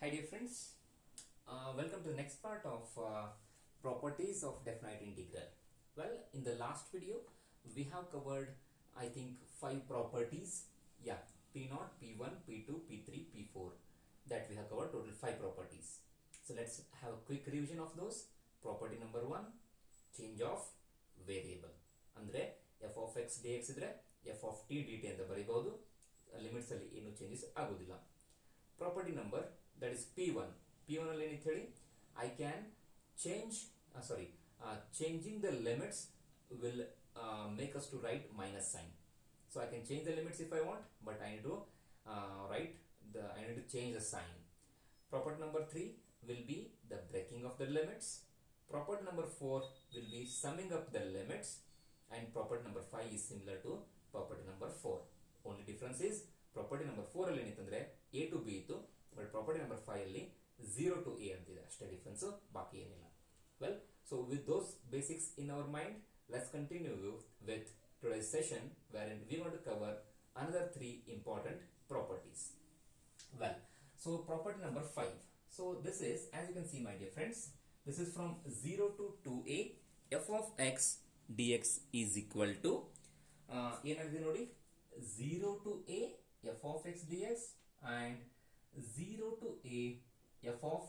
Hi dear friends, welcome to the next part of properties of definite integral. Well, in the last video we have covered I think 5 properties. Yeah, P0, P1, P2, P3, P4, that we have covered, total 5 properties. So let's have a quick revision of those. Property number 1, change of variable. Andre f of x dx idre f of t dt ಅಂತ ಬರೀಬಹುದು. Limits ಅಲ್ಲಿ ಏನು changes ಆಗೋದಿಲ್ಲ. Property number that is P1. P1 ಅಲ್ಲಿ ಏನಿತ್ತು ಹೇಳಿ, I can change changing the limits will make us to write minus sign. So I can change the limits if I want, but I need to I need to change the sign. Property number 3 will be the breaking of the limits. Property number 4 will be summing up the limits, and property number 5 is similar to property number 4. Only difference is property number 4 ಅಲ್ಲಿ ಏನಿತ್ತಂದ್ರೆ a to b ಇತ್ತು, but property number 5 ಅಲ್ಲಿ 0 to a ಅಂತಿದೆ, ಅಷ್ಟೇ difference, ಬಾಕಿ ಏನಿಲ್ಲ. Well, so with those basics in our mind, let's continue with today's session wherein we want to cover another 3 important properties. Well, so property number 5. So this is, as you can see my dear friends, this is from 0 to 2a f of x dx is equal to ಏನಾಗಿದೆ ನೋಡಿ, 0 to a f of x dx and 0 to a f of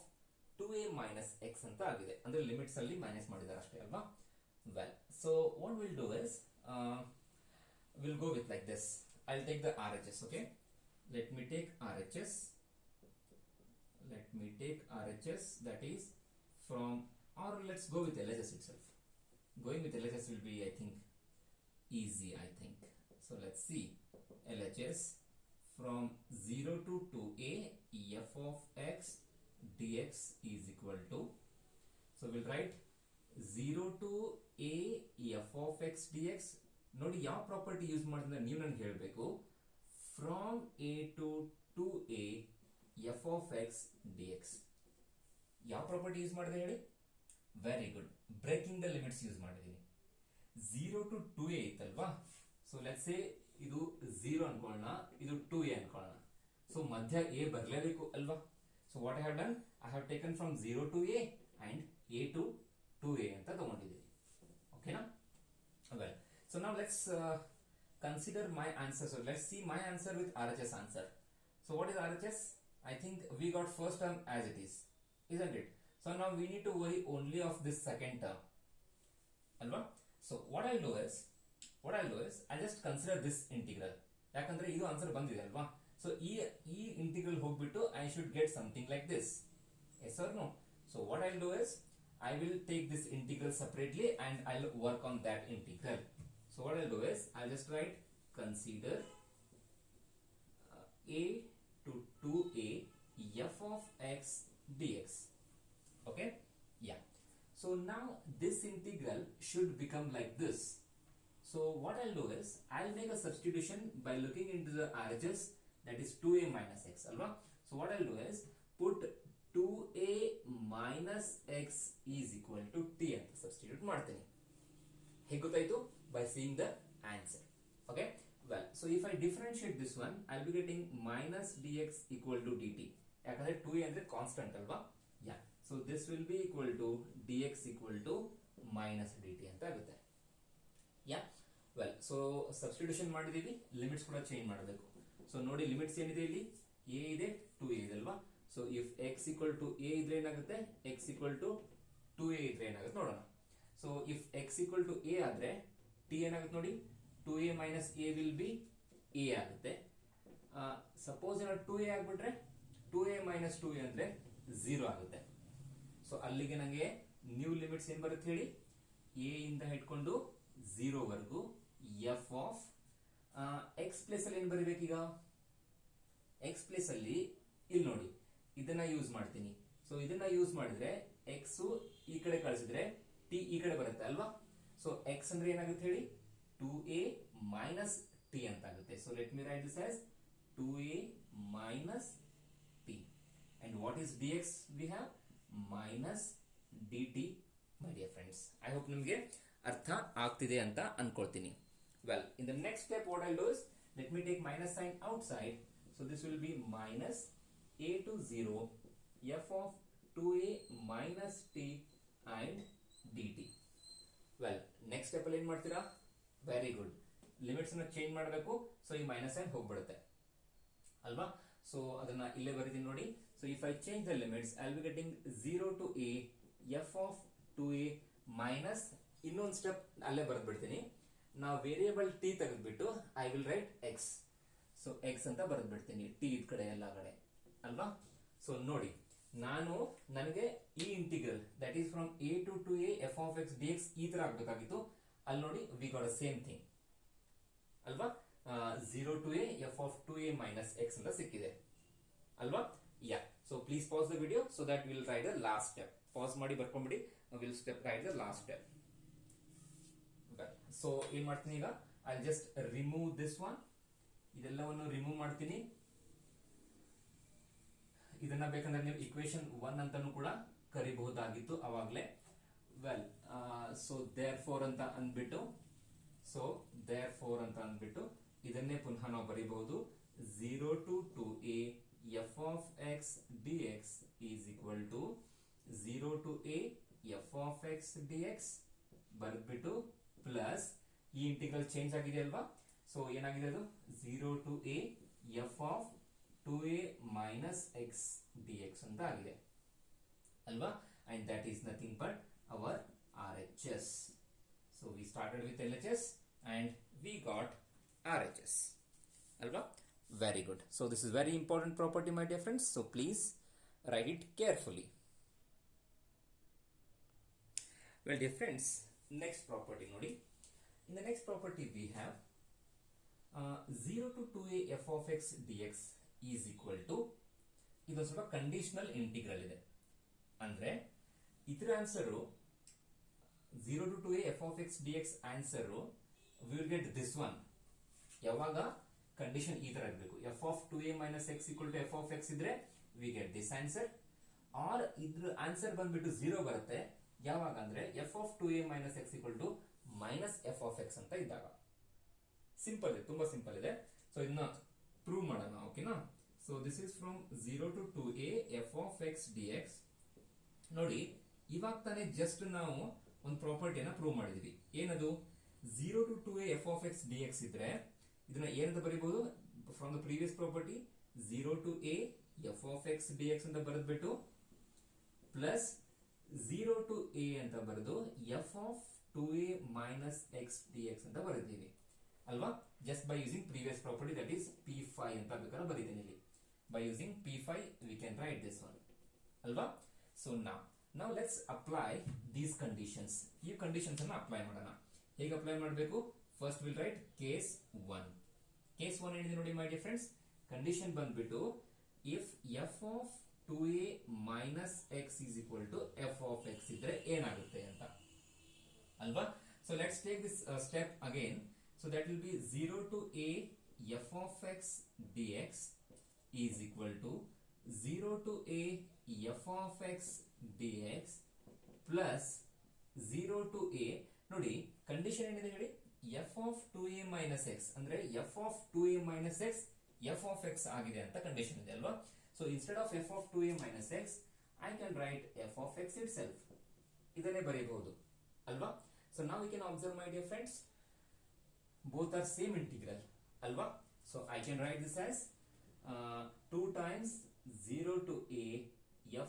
2a minus x ಅಂತ ಆಗಿದೆ. ಅಂದ್ರೆ limits ಅಲ್ಲಿ minus ಮಾಡಿದ್ದಾರೆ ಅಷ್ಟೇ ಅಲ್ವಾ. Well, so what will do is we'll go with like this. I'll take the RHS. Okay, let me take RHS, that is from, or let's go with LHS itself. Going with LHS will be, I think, easy, I think. So let's see. LHS from 0 to 2a f of x dx is equal to, so we'll write 0 to a f of x dx. ನೋಡಿ, ಯಾವ property use ಮಾಡಿದ್ರೆ ನೀವು ನನಗೆ ಹೇಳಬೇಕು. From a to 2a f of x dx, ಯಾವ property use ಮಾಡಿದೆ ಹೇಳಿ? Very good, breaking the limits use ಮಾಡಿದೀನಿ. 0 to 2a ಇತ್ತಲ್ವಾ, ಸೊ ಲೆಟ್ಸ್ ಸೇ ಇದು 0 ಅನ್ಕೊಳ್ಳೋಣ, ಇದು 2a ಅನ್ಕೊಳ್ಳೋಣ. ಸೊ ಮಧ್ಯ a ಬರಲೇಬೇಕು ಅಲ್ವಾ. So what I have done, I have taken from 0 to a and a to 2a ಅಂತ ತಗೊಂಡಿದ್ದೀನಿ. ಓಕೆನಾ? Well, so now let's consider my answer. So let's see my answer with RHS answer. So what is RHS? I think we got first term as it is, isn't it? So now we need to worry only of this second term, alva. So what I'll do is I'll just consider this integral, ಯಾಕಂದ್ರೆ ಇದು answer ಬಂದಿದೆ ಅಲ್ವಾ. So ಈ integral ಹೋಗ್ಬಿಟ್ಟು I should get something like this, yes or no? So what I'll do is I will take this integral separately and I'll work on that integral. So what I'll do is I'll just write consider a to 2a f of x dx. Okay, yeah. So now this integral should become like this. So what I'll do is I'll make a substitution by looking into the RHS, that is 2a minus x alva. So what I'll do is put 2a minus x is equal to t ಅಂತ substitute ಮಾಡ್ತೀನಿ. ಹೇಗೆ ಗೊತ್ತಾಯ್ತು? By seeing the answer. Okay, well, so if I differentiate this one, I'll be getting minus dx equal to dt. ಯಾಕಂದ್ರೆ 2a ಅಂದ್ರೆ constant ಅಲ್ವಾ. Yeah, so this will be equal to dx equal to minus dt ಅಂತ ಆಗುತ್ತೆ. Yeah, well, so substitution ಮಾಡಿದೀವಿ, limits ಕೂಡ change ಮಾಡಬೇಕು. So ನೋಡಿ, limits ಏನಿದೆ ಇಲ್ಲಿ, a ಇದೆ, 2a ಇದೆ ಅಲ್ವಾ. So if x equal to a ಇದ್ರೆ ಏನಾಗುತ್ತೆ, x equal to 2a ಇದ್ರೆ ಏನಾಗುತ್ತೆ ನೋಡೋಣ. So if x equal to a ಆದ್ರೆ t ಏನಾಗುತ್ತೆ ನೋಡಿ, 2a minus a will be a ಆಗುತ್ತೆ. ಸಪೋಸ್ ಏನೋ 2a ಆಗ್ಬಿಟ್ರೆ 2a minus 2a ಅಂದ್ರೆ 0 ಆಗುತ್ತೆ. ಸೊ ಅಲ್ಲಿಗೆ ನಂಗೆ ನ್ಯೂ ಲಿಮಿಟ್ಸ್ ಏನ್ ಬರುತ್ತೆ ಹೇಳಿ, a ಇಂದ ಹಿಡ್ಕೊಂಡು 0 ವರೆಗೂ f ಆಫ್ x ಪ್ಲೇಸ್ ಅಲ್ಲಿ ಏನ್ ಬರೀಬೇಕೀಗ, x ಪ್ಲೇಸ್ ಅಲ್ಲಿ ಇಲ್ಲಿ ನೋಡಿ ಇದನ್ನ ಯೂಸ್ ಮಾಡ್ತೀನಿ. ಸೊ ಇದನ್ನ ಯೂಸ್ ಮಾಡಿದ್ರೆ x ಈ ಕಡೆ ಕಳಿಸಿದ್ರೆ t ಈ ಕಡೆ ಬರುತ್ತೆ ಅಲ್ವಾ. ಸೊ x ಅಂದ್ರೆ ಏನಾಗುತ್ತೆ ಹೇಳಿ, 2a minus t ಅಂತ ಆಗುತ್ತೆ. So let me write this as 2a minus t, and what is dx? we have minus dt, my dear friends. I hope ನಿಮಗೆ ಅರ್ಥ ಆಗ್ತಿದೆ ಅಂತ ಅನ್ಕೊಳ್ತೀನಿ. Well, in the next step what I'll do is let me take minus sign outside. So this will be minus a to 0 f of 2a minus t and dt. Well next step ಅಲ್ಲಿ ಏನ್ ಮಾಡ್ತೀರಾ? Very good, limits ನ change ಮಾಡಬೇಕು. So ಈ minus sine ಹೋಗ್ಬಿಡುತ್ತೆ ಅಲ್ವಾ? So ಅದನ್ನ ಇಲ್ಲೇ ಬರೀತೀನಿ ನೋಡಿ. So if I change the limits I will be getting 0 to a f of 2a minus ಇನ್ನೊಂದು ಸ್ಟೆಪ್ ಅಲ್ಲೇ ಬರೆದ್ಬಿಡ್ತೀನಿ. ನಾವು ವೇರಿಯೇಬಲ್ t ತೆಗೆದ್ಬಿಟ್ಟು I will write x. So x ಅಂತ ಬರೆದ್ಬಿಡ್ತೀನಿ t ಇದ್ ಕಡೆ ಎಲ್ಲ ಕಡೆ ಅಲ್ವಾ? ಸೊ ನೋಡಿ, ನನಗೆ ಈ integral that is from a to 2a f of x dx ಈ ತರ ಆಗ್ಬೇಕಾಗಿತ್ತು. ಅಲ್ಲಿ ನೋಡಿ we got a same thing ಅಲ್ವಾ? 0 to a f of 2a minus x ಅಂತ ಸಿಕ್ಕಿದೆ ಅಲ್ವಾ? Yeah. So please pause the video so that will write the last step. Pause ಮಾಡಿ ಬರ್ಕೊಂಡ್ಬಿಡಿ. Will step write the last step. So ಏನ್ ಮಾಡ್ತೀನಿ ಈಗ? I just remove this one. ಇದೆಲ್ಲವನ್ನು remove ಮಾಡ್ತೀನಿ. ಇದನ್ನ ಬೇಕಂದ್ರೆ ನೀವು ಇಕ್ವೇಶನ್ 1 ಅಂತಾನು ಕೂಡ ಕರಿಬಹುದಾಗಿತ್ತು ಅವಾಗ್ಲೇ. ವೆಲ್, ಸೊ ದೇರ್ ಫೋರ್ ಅಂತ ಅಂದ್ಬಿಟ್ಟು ಇದನ್ನೇ ಪುನಃ ನಾವು ಬರೀಬಹುದು. 0 to 2a f of x dx is equal to 0 to a f of x dx ಬರೆದ್ಬಿಟ್ಟು ಪ್ಲಸ್ ಈ ಇಂಟಿಗ್ರಲ್ ಚೇಂಜ್ ಆಗಿದೆ ಅಲ್ವಾ? ಸೊ ಏನಾಗಿದೆ ಅದು? 0 to a f of 2a minus x dx ಅಂತ ಆಗಿದೆ ಅಲ್ವಾ? And that is nothing but our RHS. So we started with LHS and we got RHS alva. Very good. So this is very important property, my dear friends, so please write it carefully. Well, dear friends, next property nodi. In the next property we have 0 to 2a f of x dx is equal to, ಇದೊಂದು ಸ್ವಲ್ಪ conditional integral ಇದೆ. ಅಂದ್ರೆ ಇದರ answer 0 to 2a f of x dx answer we will get this one. ಯಾವಾಗ condition ಈ ತರ ಇರಬೇಕು, f of 2a minus x equal to f of x ಇದ್ರೆ we get this answer. ಆರ್ ಇದ್ರ ಆನ್ಸರ್ ಬಂದ್ಬಿಟ್ಟು 0 ಬರುತ್ತೆ ಯಾವಾಗ ಅಂದ್ರೆ f of 2a minus x equal to minus f of x ಅಂತ ಇದ್ದಾಗ. ಸಿಂಪಲ್ ಇದೆ, ತುಂಬಾ ಸಿಂಪಲ್ ಇದೆ. ಸೊ ಇದನ್ನ ಪ್ರೂವ್ ಮಾಡೋಣ, ಓಕೆನಾ? So this is from 0 to 2a f of x dx. ನೋಡಿ, ಇವಾಗ ತಾನೇ ಜಸ್ಟ್ ನಾವು ಒಂದು ಪ್ರಾಪರ್ಟಿಯನ್ನ ಪ್ರೂವ್ ಮಾಡಿದ್ವಿ. ಏನದು? 0 to 2a f of x dx ಇದ್ರೆ ಇದನ್ನ ಏನಂತ ಬರೀಬಹುದು? From the previous property 0 to a f of x dx ಅಂತ ಬರೆದ್ಬಿಟ್ಟು ಪ್ಲಸ್ 0 to a ಅಂತ ಬರೆದು f of 2a minus x dx ಅಂತ ಬರೆದಿದ್ದೀವಿ ಅಲ್ವಾ? Just by using previous property that is p5 ಅಂತ ಬೇಕಾದ್ರೆ ಬರೀತೀನಿ ಇಲ್ಲಿ. By using p5 we can write this one ಅಲ್ವಾ? So now let's apply these conditions. ಈ ಕಂಡೀಷನ್ಸ್ ಅನ್ನ ಅಪ್ಲೈ ಮಾಡೋಣ. ಹೇಗೆ ಅಪ್ಲೈ ಮಾಡಬೇಕು? First will write case 1. Case 1 ಏನಿದೆ ನೋಡಿ ಮೈ ಡಿಯರ್ ಫ್ರೆಂಡ್ಸ್, ಕಂಡೀಷನ್ ಬಂದ್ಬಿಟ್ಟು if f of 2a minus x is equal to f of x ಇದ್ರೆ ಏನಾಗುತ್ತೆ ಅಂತ ಅಲ್ವಾ? So let's take this step again. So that will be 0 to a f of x dx is equal to 0 to a f of x dx plus 0 to a. ನೋಡಿ condition ಏನಿದೆ ಹೇಳಿ? f of 2a minus x ಅಂದ್ರೆ f of 2a minus x f of x ಆಗಿದೆ ಅಂತ condition ಇದೆ ಅಲ್ವಾ? So instead of f of 2a minus x I can write f of x itself. ಇದನ್ನೇ ಬರೆಯಬಹುದು ಅಲ್ವಾ? So now we can observe, my dear friends, both are same integral ಅಲ್ವಾ? So I can write this as 2 times 0 to a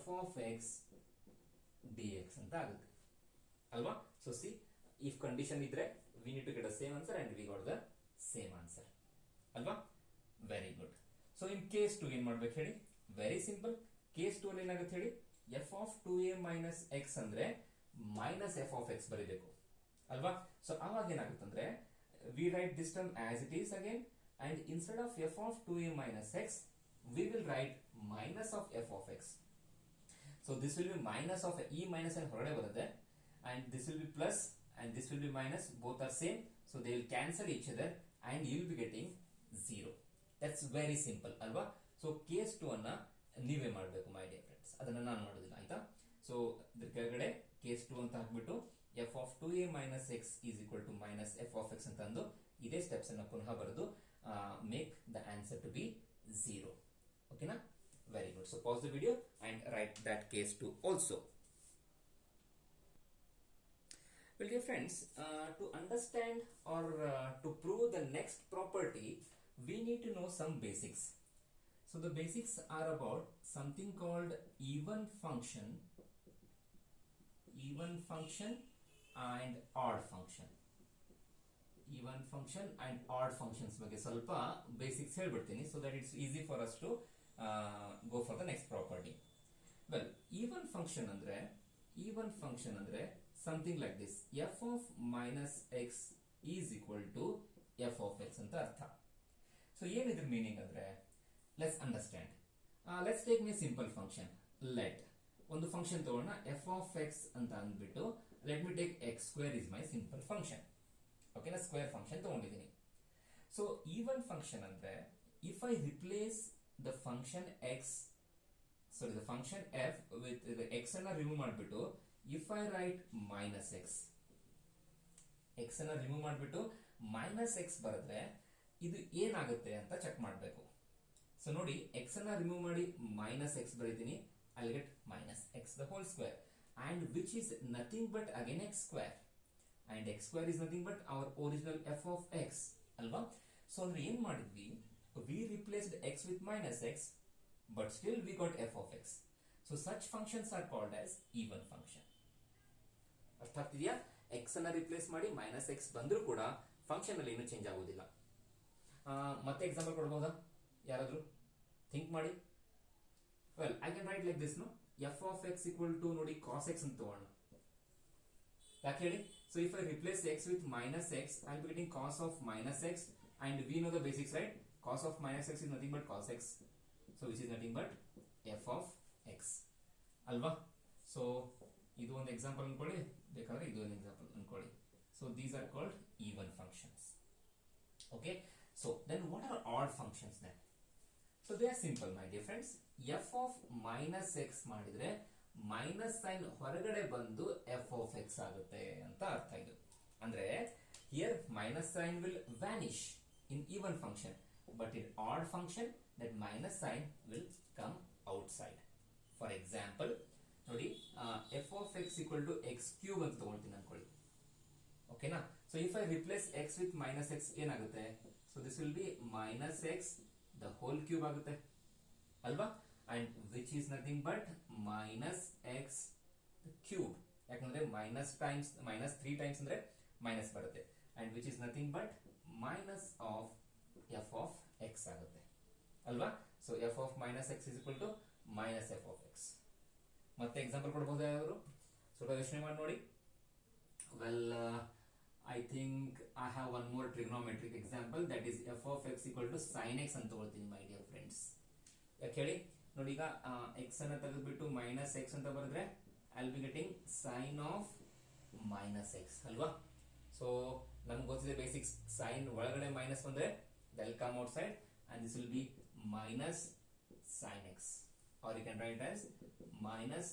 f of x dx ಅಂತ ಆಗುತ್ತೆ ಅಲ್ವಾ? So C, if condition ಇದ್ರೆ we need to get a same answer and we got the same answer ಅಲ್ವಾ? Very good. So in case 2 ಏನ್ ಮಾಡ್ಬೇಕು ಹೇಳಿ? Very simple. Case 2 ಅಲ್ಲಿ ಏನಾಗುತ್ತೆ ಹೇಳಿ? f of 2a minus x ಅಂದ್ರೆ minus f of x ಬರೀಬೇಕು ಅಲ್ವಾ? ಸೊ ಅವಾಗ ಏನಾಗುತ್ತೆ ಅಂದ್ರೆ we write this term as it is again, and instead of f of 2a minus x we will write minus of f of x. So this will be minus of e minus and ಹೊರಗಡೆ ಬರುತ್ತೆ, and this will be plus and this will be minus, both are same, so they will cancel each other and you will be getting 0. That's very simple ಅಲ್ವಾ? So case 2 ಅನ್ನ ನೀವೇ ಮಾಡಬೇಕು my dear friends, ಅದನ್ನ ನಾನು ಮಾಡೋದಿಲ್ಲ ಆಯ್ತಾ? So ಇದ್ರ ಕೆಳಗಡೆ ಕೇಸ್ 2 ಅಂತ ಹಾಕ್ಬಿಟ್ಟು f of 2a minus x is equal to minus f of x ಅಂತ ಅಂದು ಇದೇ ಸ್ಟೆಪ್ಸ್ ಅನ್ನ ಪುನಃ ಬರೆದು make the answer to be 0. ಓಕೆನಾ? Very good. it. So pause the video and write that case too also. Well, dear friends, to understand or to prove the next property, we need to know some basics. So the basics are about something called even function and odd function. Even function and odd functions ಬಗ್ಗೆ ಸ್ವಲ್ಪ basics ಹೇಳ್ಬಿಡ್ತೀನಿ so that it's easy for us to go for the next property. Well, even function ಅಂದ್ರೆ something like this: f of minus x is equal to f of x ಅಂತ ಅರ್ಥ. So ಏನಿದ್ರ meaning ಅಂದ್ರೆ, let's understand. Let's take me a simple function. Let ಒಂದು function ತಗೋಣ, f of x ಅಂತ ಅಂದ್ಬಿಟ್ಟು let me take x square is my simple function. ಓಕೆನಾ, square function ತಗೊಂಡಿದ್ದೀನಿ. So even function ಅಂದ್ರೆ if I replace the function the function f with the x ಅನ್ನ remove ಮಾಡಿಬಿಟ್ಟು if I write minus x ಅನ್ನ remove ಮಾಡಿಬಿಟ್ಟು minus x ಬರೆದ್ರೆ ಇದು ಏನಾಗುತ್ತೆ ಅಂತ ಚೆಕ್ ಮಾಡಬೇಕು. ಸೊ ನೋಡಿ, x ಅನ್ನ ರಿಮೂವ್ ಮಾಡಿ minus x ಬರೀತೀನಿ, I'll get minus x the whole square, and which is nothing but again x square, and x square is nothing but our original f of x ಅಲ್ವಾ. So ಅಂದ್ರೆ ಏನ್ ಮಾಡಿದ್ವಿ, we replaced x with minus x but still we got f of x. So such functions are called as even function. ಅರ್ಥ ಆಗ್ತಿದೆಯಾ? x ಅನ್ನ replace ಮಾಡಿ minus x ಬಂದರೂ ಕೂಡ function ಅಲ್ಲಿ ಏನು ಚೇಂಜ್ ಆಗೋದಿಲ್ಲ. ಮತ್ತೆ ಎಕ್ಸಾಂಪಲ್ ಕೊಡಬಹುದಾ? ಯಾರಾದ್ರೂ ಥಿಂಕ್ ಮಾಡಿ. Well, I can write like this, no, f of x equal to ನೋಡಿ cos x ಅಂತ ತಗೋಣ. ಯಾಕೆ ಹೇಳಿ? So if I replace x with minus x, I'll be getting cos of minus x, and we know the basics, right? Cos of minus x is nothing but cos x, so which is nothing but f of x ಅಲ್ವಾ. So ಇದು ಒಂದು example ಅನ್ಕೊಳ್ಳಿ, ಬೇಕಾದ್ರೆ ಇದು ಒಂದು example ಅನ್ಕೊಳ್ಳಿ. So these are called even functions. Okay, so then what are odd functions then? So they are simple, my dear friends. f of minus x ಮಾಡಿದ್ರೆ minus sine ಹೊರಗಡೆ ಬಂದು f of x ಆಗುತ್ತೆ ಅಂತ ಅರ್ಥ. ಇದು ಅಂದ್ರೆ here minus sign will vanish in even function, but in odd function that minus sign will come outside. For example, ನೋಡಿ, f of x equal to x cube ಅಂತ ತಗೊಳ್ತೀನಿ ಅನ್ಕೊಳ್ಳಿ. ಓಕೆನಾ. So if I replace x with minus x ಏನಾಗುತ್ತೆ? So this will be minus x the whole cube ಆಗುತ್ತೆ ಅಲ್ವಾ, and which is nothing but minus x cube. ಯಾಕಂದ್ರೆ minus 3 times ಅಂದ್ರೆ minus ಬರುತ್ತೆ, and which is nothing but minus of f of x ಆಗುತ್ತೆ ಅಲ್ವಾ. So f of minus x is equal to minus f of x. ಮತ್ತೆ example ಕೊಡಬಹುದು ಯಾರು? ಸ್ವಲ್ಪ ಯೋಚನೆ ಮಾಡಿ ನೋಡಿ. Well, I think I have one more trigonometric example, that is f of x equal to sin x ಅಂತ ತಗೊಳ್ತೀನಿ my dear friends. ಯಾಕೆ ಹೇಳಿ? ನೋಡಿ, ಈಗ x ಅನ್ನ ತೆಗೆದುಬಿಟ್ಟು minus x ಅಂತ ಬರೆದ್ರೆ I'll be getting sin of minus x ಅಲ್ವಾ. ಸೊ ನಮ್ಗೆ ಗೊತ್ತಿದೆ ಬೇಸಿಕ್ಸ್, ಸೈನ್ ಒಳಗಡೆ ಮೈನಸ್ ಬಂದ್ರೆ they'll come outside and this will be minus sin x, or you can write as minus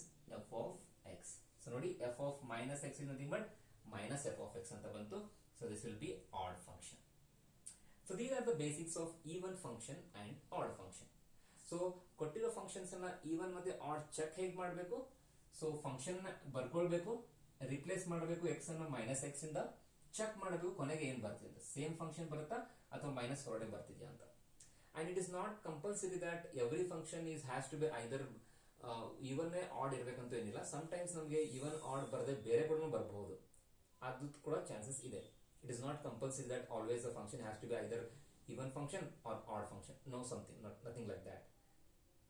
f of x. So ನೋಡಿ, f of minus x is nothing but minus f of x ಅಂತ ಬಂತು. So this will be odd function. So these are the basics of even function and odd function. So ಕೊಟ್ಟಿರೋ functions ಅನ್ನ even ಮತ್ತೆ add check ಹೇಗೆ ಮಾಡಬೇಕು? So function ಬರ್ಕೊಳ್ಬೇಕು, replace ಮಾಡಬೇಕು x ಅನ್ನ minus x ಇಂದ, ಚೆಕ್ ಮಾಡಬೇಕು ಕೊನೆಗೆ ಏನ್ ಬರ್ತಿದೆ ಅಂತ, ಸೇಮ್ ಫಂಕ್ಷನ್ ಬರುತ್ತಾ ಅಥವಾ ಮೈನಸ್ ಹೊರಡೆ ಬರ್ತಿದ್ಯಾ ಅಂತ. And it is not compulsory that every function is has to be either even odd ಇರಬೇಕಂತ ಏನಿಲ್ಲ. ಸಮ್ಟೈಮ್ಸ್ ನಮಗೆ ಈವನ್ ಆಡ್ ಬರದೆ ಬೇರೆ ಕೂಡ ಬರಬಹುದು, ಅದು ಕೂಡ ಚಾನ್ಸಸ್ ಇದೆ. It is not compulsory that always the function has to be either even function or odd function. No, nothing like that.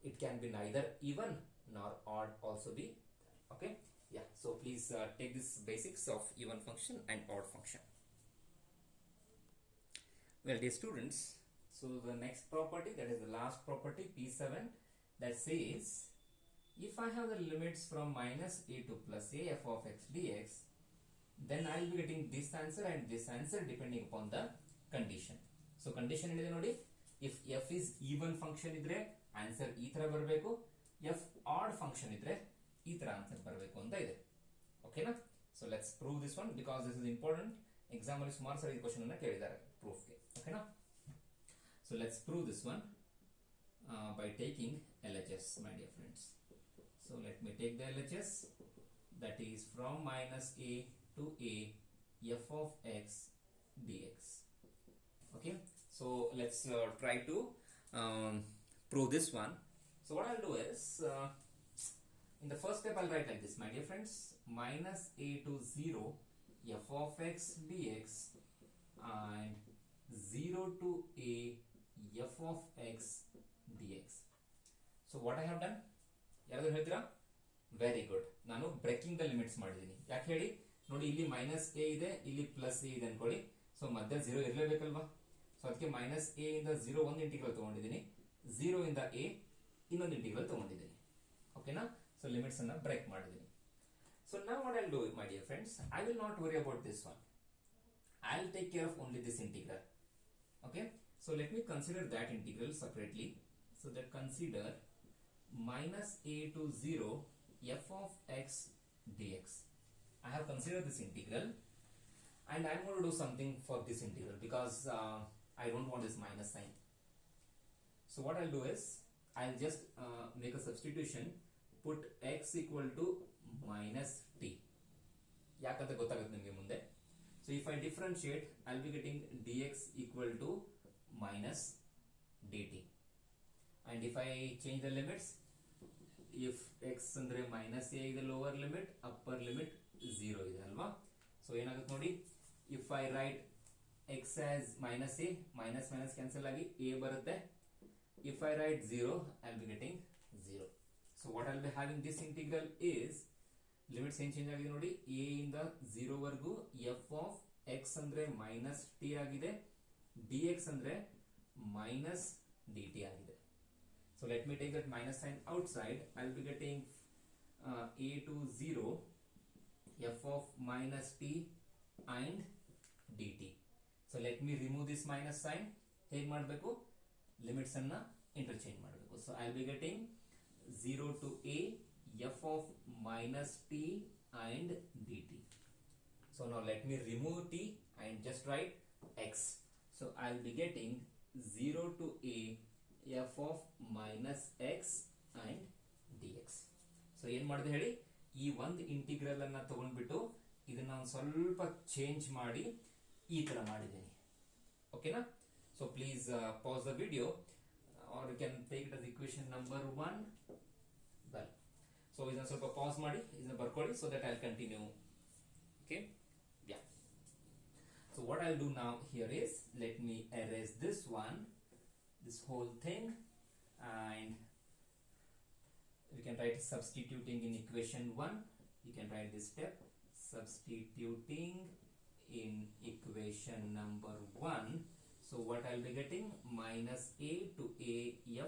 It can be neither even nor odd also be. Okay, yeah. So please take this basics of even function and odd function. Well, dear students, so the next property, that is the last property, P7, that says if I have the limits from minus a to plus a f of x dx, then I will be getting this answer and this answer depending upon the condition. So condition ಏನಿದೆ ನೋಡಿ, if F is even function ಇದ್ರೆ answer ಈ ತರ ಬರಬೇಕು, F add function ಇದ್ರೆ ಈ ತರ answer ಬರಬೇಕು ಅಂತ ಇದೆ. ಓಕೆನಾ. So let's prove this one because this is important. Exam ಅಲ್ಲಿ ಸುಮಾರು ಸರಿ ಕ್ವಶನ್ ಅನ್ನ ಕೇಳಿದ್ದಾರೆ ಪ್ರೂಫ್ಗೆ. ಓಕೆನಾ. So let's prove this one by taking LHS. LHS, my dear friends. So let me take the LHS, that is from minus a to a f of x dx. Okay, so let's try to prove this one. So what I'll do is, in the first step I'll write like this, my dear friends, minus a to 0 f of x dx and 0 to a f of x dx. So what I have done, ಯಾರಾದರೂ ಹೇಳ್ತೀರಾ? Very good. ನಾನು breaking the limits ಮಾಡಿದ್ದೀನಿ. ಯಾಕೆ ಹೇಳಿ? ನೋಡಿ, ಇಲ್ಲಿ minus A ಇದೆ, ಇಲ್ಲಿ ಪ್ಲಸ್ ಎ ಇದೆ ಅನ್ಕೊಳ್ಳಿ. ಸೊ ಮಧ್ಯ 0 ಇರಲೇಬೇಕಲ್ವಾ? ಸೊ ಅದಕ್ಕೆ ಮೈನಸ್ ಎ ಇಂದ 0 ಒಂದು ಇಂಟಿಗ್ರಲ್ ತಗೊಂಡಿದ್ದೀನಿ, 0 ಇಂದ ಎ ಇನ್ನೊಂದು ಇಂಟಿಗ್ರಲ್ ತಗೊಂಡಿದ್ದೀನಿ. ಓಕೆನಾ? ಸೊ ಲಿಮಿಟ್ಸ್ ಅನ್ನ ಬ್ರೇಕ್ ಮಾಡಿದ್ದೀನಿ. So now what I'll do, my dear friends, I will not worry about this one. I'll take care of only this integral. Okay, so let me consider that integral separately. So that consider minus a to 0 f of x dx. I have considered this integral and I'm going to do something for this integral because I don't want this minus sign. So what I'll do is, I'll just make a substitution, put x equal to minus t. ಯಾಕಂತ ಗೊತ್ತಾಗುತ್ತೆ ನಿಮಗೆ ಮುಂದೆ. So if I differentiate, I'll be getting dx equal to minus dt. And if I change the limits, if x ಅಂದ್ರೆ minus a ಇದೆ lower limit, upper limit 0 ಇದೆ ಅಲ್ವಾ? So ಏನಾಗುತ್ತೆ ನೋಡಿ, if I write x as minus a, minus minus cancel ಆಗಿ a ಬರುತ್ತೆ. If I write 0, I'll be getting 0. So what I'll be having this integral is, limits ಏನ್ change ಆಗಿದೆ ನೋಡಿ, a ಇಂದ 0 ವರೆಗೂ f of x ಅಂದ್ರೆ minus t ಆಗಿದೆ, dx ಅಂದ್ರೆ ಮೈನಸ್ dt ಆಗಿದೆ. So let me take that minus sign outside. I'll be getting a to 0 f of minus t and dt. So let me remove this minus sign. ಹೇಗೆ ಮಾಡಬೇಕು? Limits ಅನ್ನ interchange ಮಾಡಬೇಕು. So I'll be getting 0 to a f of minus t and dt. So now let me remove t and just write x. So I'll be getting 0 to a f of minus x and dx. So ಏನ್ ಮಾಡಿದೆ ಹೇಳಿ, ಈ ಒಂದು integral ಅನ್ನ ತಗೊಂಡ್ಬಿಟ್ಟು ಇದನ್ನ ಒಂದು ಸ್ವಲ್ಪ ಚೇಂಜ್ ಮಾಡಿ ಈ ತರ ಮಾಡಿದ್ದೀನಿ. ಓಕೆನಾ? So please pause the video or you can take it as equation number 1. Well, so ಇದನ್ನ ಸ್ವಲ್ಪ ಪಾಸ್ ಮಾಡಿ ಇದನ್ನ ಬರ್ಕೊಳ್ಳಿ, so that I'll continue. Okay, yeah. So what I'll do now here is, let me erase this one, this whole thing, and we can write substituting in equation 1. You can write this step, substituting in equation number 1. So what I'll be getting, minus a to a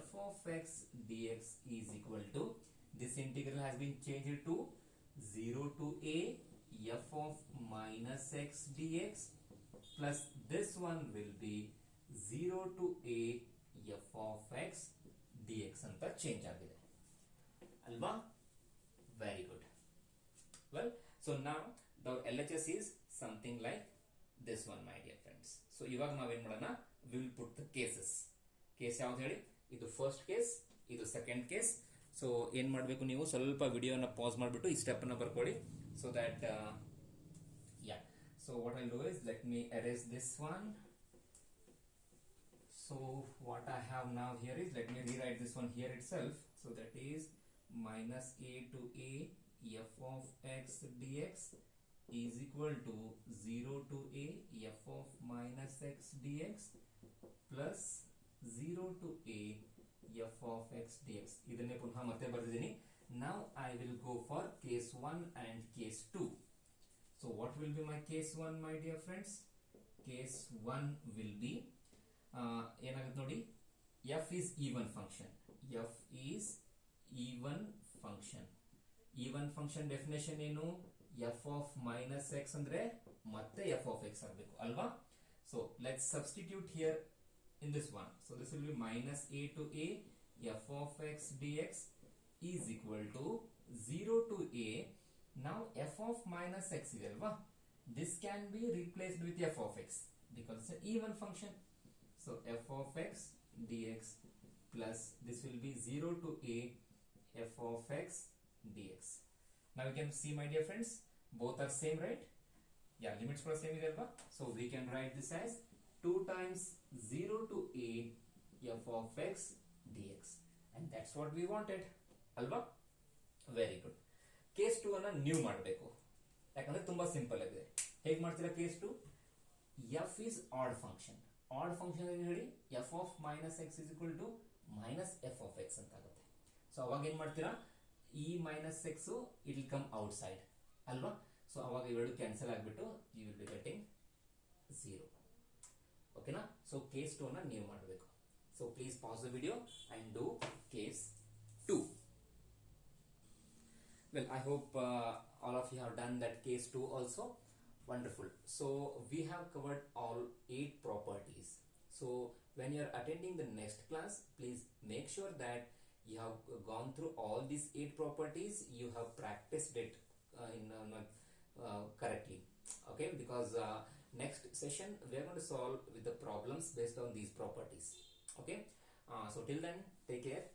f of x dx is equal to, this integral has been changed to 0 to a f of minus x dx plus this one will be 0 to a f of x dx ಅಂತ change ಆಗಿದೆ ಅಲ್ವಾ? Very good. Well, so now the LHS is something like this one, my dear friends. So ಇವಾಗ ನಾವೇನ್ ಮಾಡೋಣ, we will put the cases. Case ಯಾವ್ದು ಹೇಳಿ? ಇದು first case, ಇದು ಸೆಕೆಂಡ್ ಕೇಸ್. ಸೊ ಏನ್ ಮಾಡಬೇಕು, ನೀವು ಸ್ವಲ್ಪ ವಿಡಿಯೋನ ಪಾಸ್ ಮಾಡಿಬಿಟ್ಟು ಈ ಸ್ಟೆಪ್ ಅನ್ನ ಬರ್ಕೊಳ್ಳಿ, so that yeah. So what I'll do is, let me erase this one. So what I have now here is, let me rewrite this one here itself. So that is minus a to a f of x dx is equal to 0 to a f of minus x dx plus 0 to a f of x dx. ಇದನ್ನೇ ಪುನಃ ಮತ್ತೆ ಬರೆದಿದ್ದೀನಿ. Now I will go for case 1 and case 2. So what will be my case 1, my dear friends? Case 1 will be, ಏನಾಗುತ್ತೆ ನೋಡಿ, f is even function. f is even function. even function definition ಏನು? f of minus x ಅಂದ್ರೆ ಮತ್ತೆ f of x ಆಗಬೇಕು ಅಲ್ವಾ? So let's substitute here in this one. So this will be minus a to a f of x dx is equal to 0 to a. Now f of minus x ಇದೆ ಅಲ್ವಾ? This can be replaced with f of x because it's an even function. So f of x dx plus this will be 0 to a f of x dx. Now you can see, my dear friends, both are same, right? Yeah, limits ಕೂಡ same ಇದೆ ಅಲ್ವಾ? So we can write this as 2 times 0 to a f of x dx, and that's what we wanted ಅಲ್ವಾ? Very good. Case 2 ಅನ್ನ new ಮಾಡಬೇಕು, ಯಾಕಂದ್ರೆ ತುಂಬಾ simple ಆಗಿದೆ. ಹೇಗೆ ಮಾಡ್ತೀರಾ case 2? f is odd function. Odd function ಏನು ಹೇಳಿ? f of minus x is equal to minus f of x ಅಂತ ಆಗುತ್ತೆ. ಸೊ ಅವಾಗ ಏನ್ ಮಾಡ್ತೀರಾ? ಈ minus X it will come out side ಅಲ್ವಾ? ಸೊ ಅವಾಗ ಇವೆರಡು ಕ್ಯಾನ್ಸಲ್ ಆಗಿಬಿಟ್ಟು ಯು ವಿಲ್ ಬಿ ಗೆಟಿಂಗ್ 0. ಓಕೆನಾ? ಸೊ ಕೇಸ್ 2 ಅನ್ನ ನೀವು ಮಾಡಬೇಕು. So please pause the video and do case 2. Well, I hope all of you have done that case 2 also. Wonderful. So we have covered all 8 properties. So when you are attending the next class, please make sure that you have gone through all these 8 properties. You have practiced it correctly. Okay, because next session we are going to solve with the problems based on these properties. Okay, so till then, take care.